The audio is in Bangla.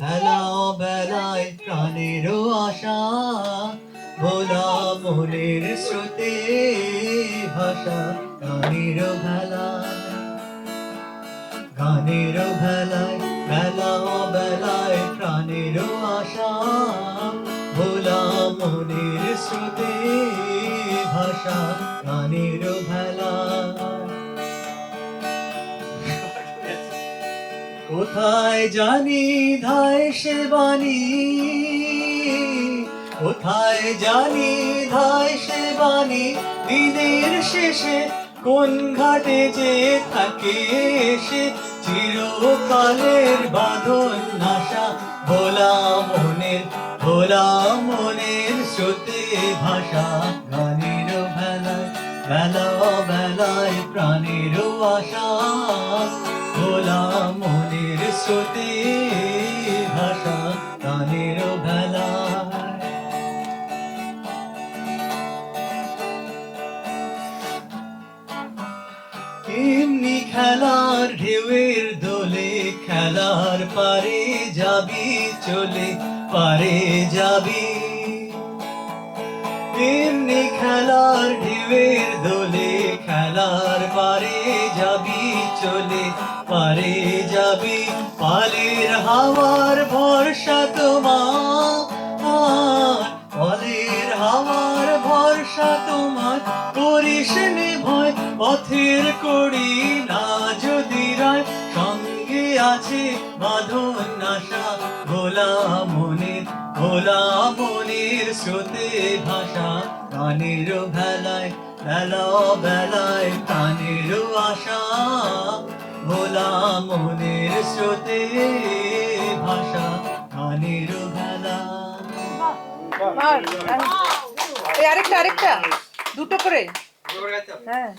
ভেলা বেলায় প্রাণের আশা, ভোলা মনের স্রোতে ভাষা, গানের ভেলায় গানের ভেলায়, ভেলা বেলায় প্রাণের আশা, ভোলা মনের স্রোতে ভাষা, গানের ভেলায়। কোথায় জানি ধায় সে বাণী, কোথায় জানি ধায় সে বাণী, দিনের শেষে কোন ঘাটে যে থাকে সে, চিরকালের বাঁধন নাশা, ভোলা মনের স্রোতে ভাষা, গানের ভেলায়, ভেলা বেলায় প্রাণের আশা, ভোলা মনের স্রোতে ভাষা, গানের ভেলায়। এমনি খেলার ঢেউয়ের দোলে, খেলার পারে যাবি চলে, পারে যাবি। এমনি খেলার ঢেউয়ের দোলে, খেলার পারে যাবি চলে, পারে যাবি। পালের হাওয়ার ভরসা তোমার, পালের হাওয়ার ভরসা তোমার, করিস নে ভয় পথের করি না যদি রায়, সঙ্গে আছে বাঁধন আশা, ভোলা মনের স্রোতে ভাষা, গানের ভেলায়, ভেলা বেলায় প্রাণের আশা, ভোলা মনের স্রোতে ভাষা, গানের ভেলায়। আরেকটা দুটো করে, হ্যাঁ।